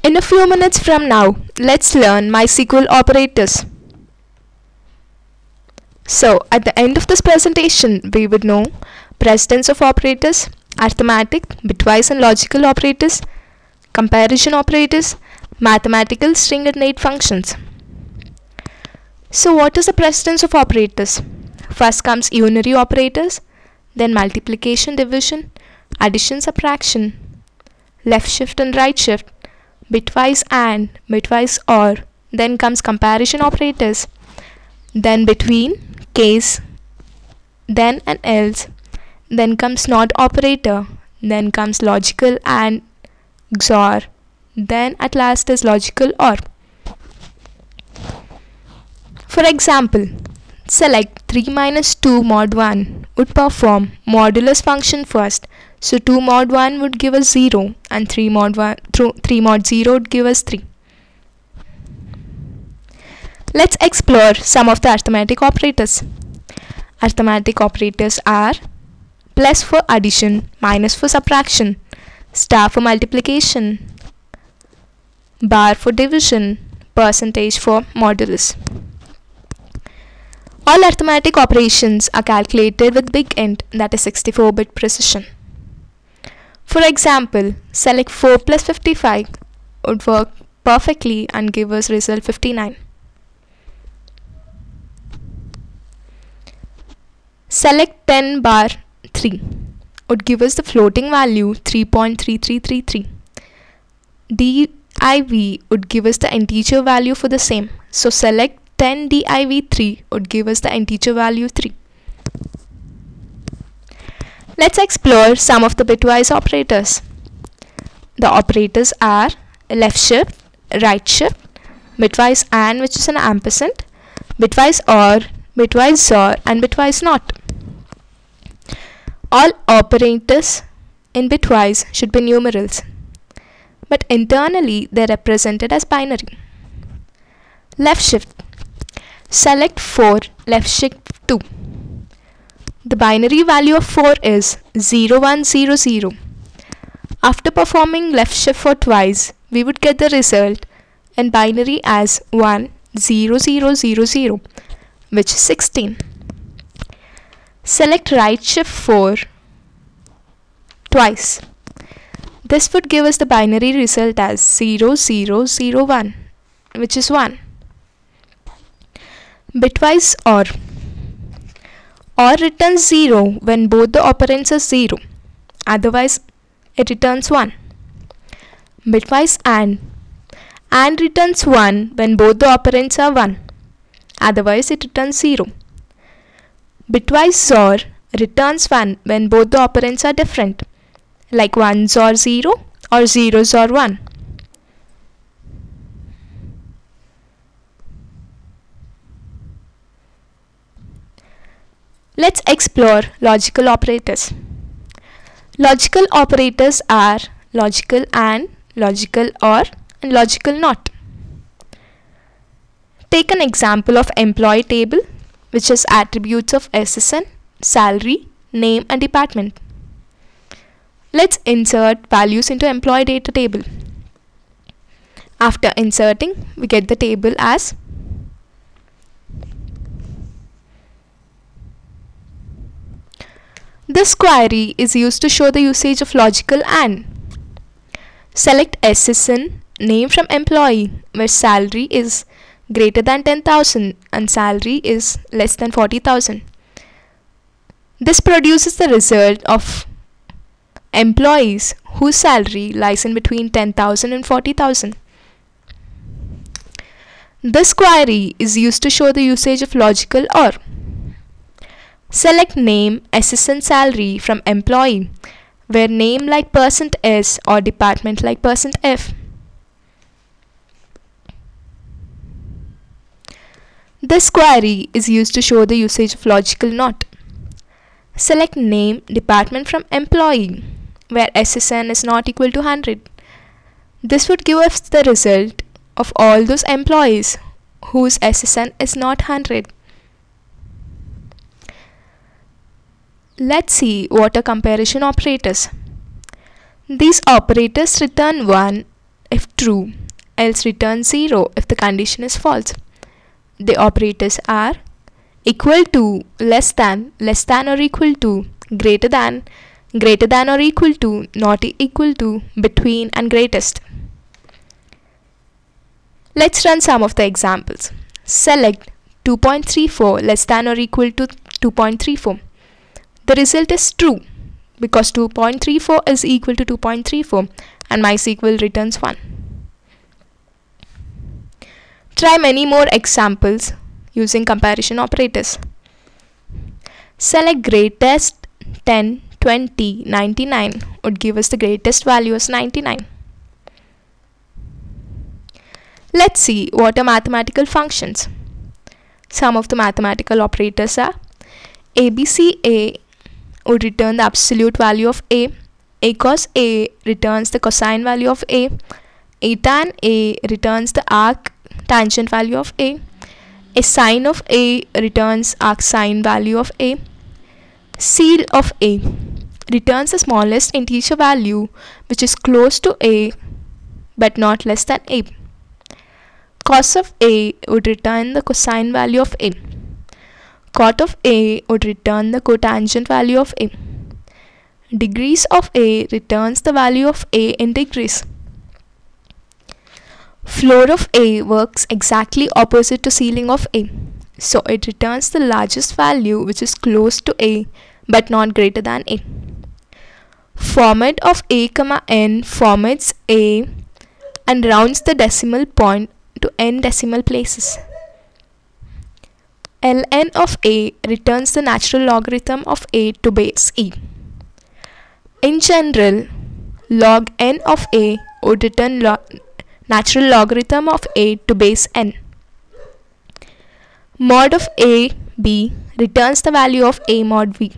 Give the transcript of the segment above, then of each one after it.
In a few minutes from now, let's learn MySQL operators. So, at the end of this presentation, we would know precedence of operators, arithmetic, bitwise and logical operators, comparison operators, mathematical string and init functions. So, what is the precedence of operators? First comes unary operators, then multiplication, division, addition, subtraction, left shift and right shift, bitwise and, bitwise or, then comes comparison operators, then between, case, then and else, then comes not operator, then comes logical and XOR, then at last is logical OR. For example, select 3 minus 2 mod 1 would perform modulus function first. So 2 mod 1 would give us 0 and 3 mod 0 would give us 3. Let's explore some of the arithmetic operators. Arithmetic operators are plus for addition, minus for subtraction, star for multiplication, bar for division, percentage for modulus. All arithmetic operations are calculated with big int, that is 64-bit precision. For example, select 4 plus 55 would work perfectly and give us result 59. Select 10 bar 3 would give us the floating value 3.3333. div would give us the integer value for the same. So select 10 div3 would give us the integer value 3. Let's explore some of the bitwise operators. The operators are left shift, right shift, bitwise and, which is an ampersand, bitwise or, bitwise XOR and bitwise not. All operators in bitwise should be numerals, but internally they are represented as binary. Left shift. Select 4, left shift 2. The binary value of 4 is 0100. After performing left shift for twice, we would get the result in binary as 10000, which is 16. Select right shift 4 twice. This would give us the binary result as 0001, which is 1. Bitwise or returns 0 when both the operands are 0, otherwise it returns 1. Bitwise and returns 1 when both the operands are 1, otherwise it returns 0. Bitwise XOR returns 1 when both the operands are different, like 1 XOR 0 or 0 XOR 1. Let's explore logical operators. Logical operators are logical and, logical or, and logical not. Take an example of employee table, which has attributes of SSN, salary, name and department. Let's insert values into employee data table. After inserting, we get the table as this query is used to show the usage of logical AND. Select SSN name from employee where salary is greater than 10,000 and salary is less than 40,000. This produces the result of employees whose salary lies in between 10,000 and 40,000. This query is used to show the usage of logical OR. Select name SSN salary from employee where name like %s or department like %f. This query is used to show the usage of logical NOT. Select name department from employee where SSN is not equal to 100. This would give us the result of all those employees whose SSN is not 100. Let's see what are comparison operators. These operators return 1 if true, else return 0 if the condition is false. The operators are equal to, less than or equal to, greater than or equal to, not equal to, between, and greatest. Let's run some of the examples. Select 2.34 less than or equal to 2.34. The result is true because 2.34 is equal to 2.34 and MySQL returns 1. Try many more examples using comparison operators. Select greatest 10, 20, 99 would give us the greatest value as 99. Let's see what are mathematical functions. Some of the mathematical operators are ABCA would return the absolute value of A cos A returns the cosine value of A tan A returns the arc tangent value of A sine of A returns arc sine value of A, ceil of A returns the smallest integer value which is close to A but not less than A. Cos of A would return the cosine value of A. Cot of A would return the cotangent value of A. Degrees of A returns the value of A in degrees. Floor of A works exactly opposite to ceiling of A. So it returns the largest value which is close to A but not greater than A. Format of A, n formats A and rounds the decimal point to n decimal places. Ln of A returns the natural logarithm of A to base e. In general, log n of A would return natural logarithm of A to base n. Mod of A b returns the value of A mod v.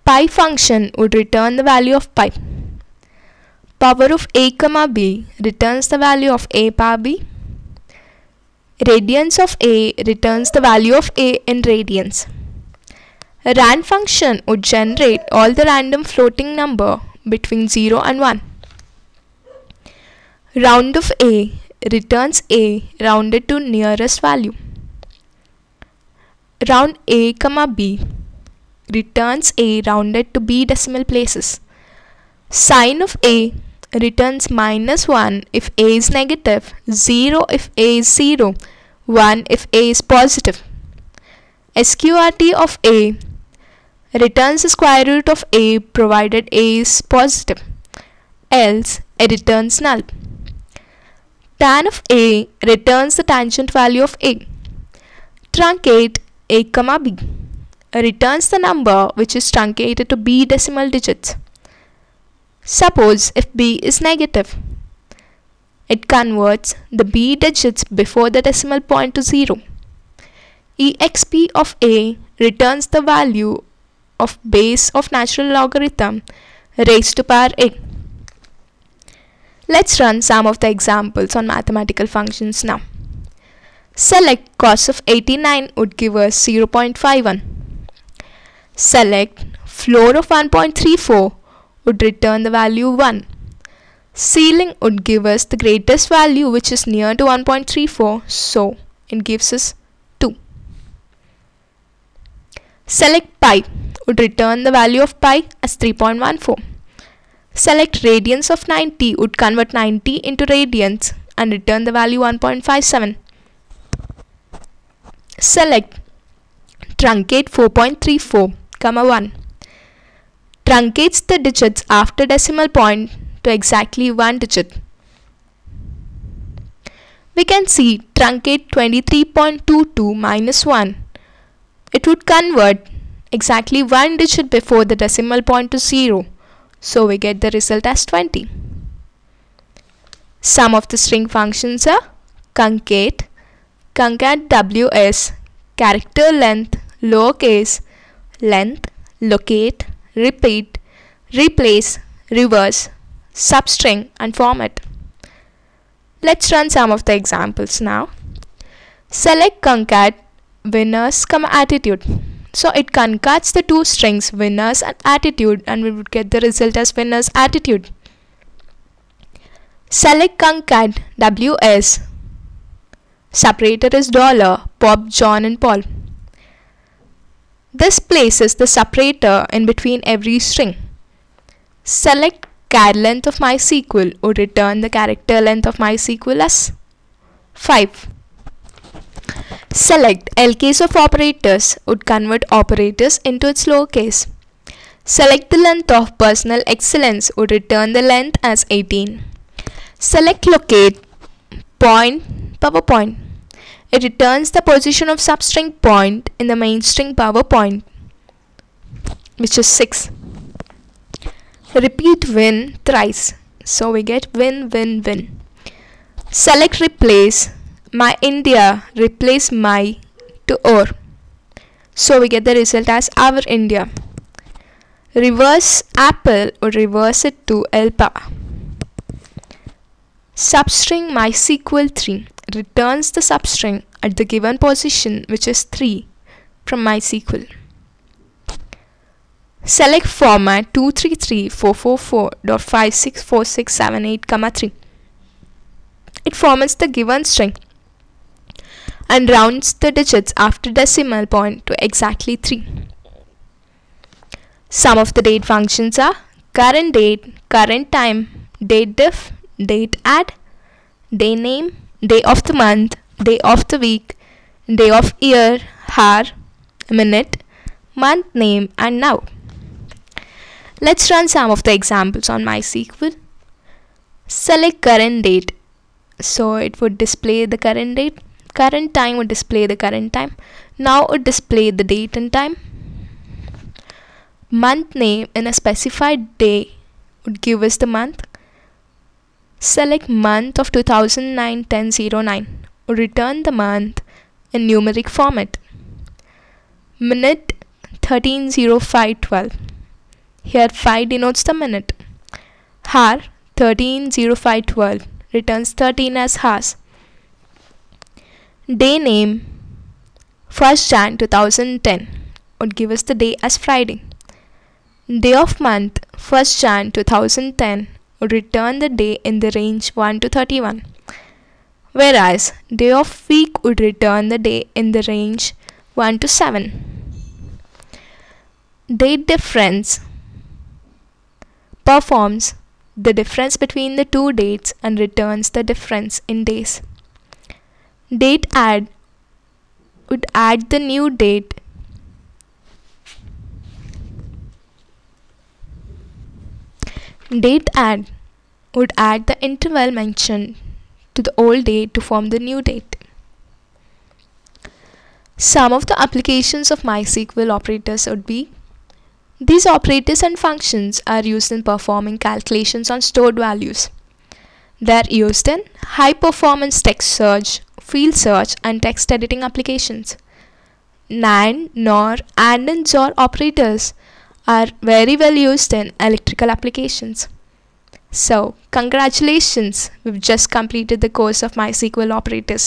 Pi function would return the value of pi. Power of A, b returns the value of A power b. Radians of A returns the value of A in radians. A rand function would generate all the random floating number between 0 and 1. Round of A returns A rounded to nearest value. Round A, b returns A rounded to b decimal places. Sine of A returns -1 if A is negative, 0 if A is 0, 1 if A is positive. SQRT of A returns the square root of A provided A is positive, else it returns null. Tan of A returns the tangent value of A. Truncate A, b returns the number which is truncated to b decimal digits. Suppose if b is negative, it converts the b digits before the decimal point to 0. exp of A returns the value of base of natural logarithm raised to power A. Let's run some of the examples on mathematical functions now. Select cos of 89 would give us 0.51. Select floor of 1.34 would return the value 1. Ceiling would give us the greatest value which is near to 1.34, so it gives us 2. Select pi would return the value of pi as 3.14. Select radians of 90 would convert 90 into radians and return the value 1.57. Select truncate 4.34, 1. Truncates the digits after decimal point to exactly 1 digit. We can see truncate 23.22 minus 1. It would convert exactly 1 digit before the decimal point to 0. So we get the result as 20. Some of the string functions are concate, concat ws, character length, lowercase, length, locate, repeat, replace, reverse, substring, and format. Let's run some of the examples now. Select concat winners, attitude. So it concats the two strings winners and attitude, and we would get the result as winners attitude. Select concat WS. Separator is $Pop, John and Paul. This places the separator in between every string. Select char length of MySQL would return the character length of MySQL as 5. Select LCase of operators would convert operators into its lowercase. Select the length of personal excellence would return the length as 18. Select locate point PowerPoint. It returns the position of substring point in the main string PowerPoint, which is 6. Repeat win thrice, so we get win win win. Select replace my India, replace my to or, so we get the result as our India. Reverse Apple or reverse it to Elpa. Substring MySQL 3 returns the substring at the given position, which is 3 from MySQL. Select format 233.444.564678, 3. It formats the given string and rounds the digits after decimal point to exactly 3. Some of the date functions are current date, current time, date diff, date add, day name, day of the month, day of the week, day of year, hour, minute, month name, and now. Let's run some of the examples on MySQL. Select current date, so it would display the current date. Current time would display the current time. Now it would display the date and time. Month name in a specified day would give us the month. Select month of 2009-10-09 would return the month in numeric format. Minute 13:05:12. Here 5 denotes the minute. Hour 13:05:12 returns 13 as hours. Day name 1st Jan 2010 would give us the day as Friday. Day of month 1st Jan 2010 would return the day in the range 1 to 31, whereas day of week would return the day in the range 1 to 7. Date difference performs the difference between the two dates and returns the difference in days. Date add would add the new date would add the interval mentioned to the old date to form the new date. Some of the applications of MySQL operators would be: these operators and functions are used in performing calculations on stored values. They are used in high-performance text search, field search, and text editing applications. NAND, NOR, AND and XOR operators are very well used in electrical applications. So, congratulations, we've just completed the course of MySQL operators.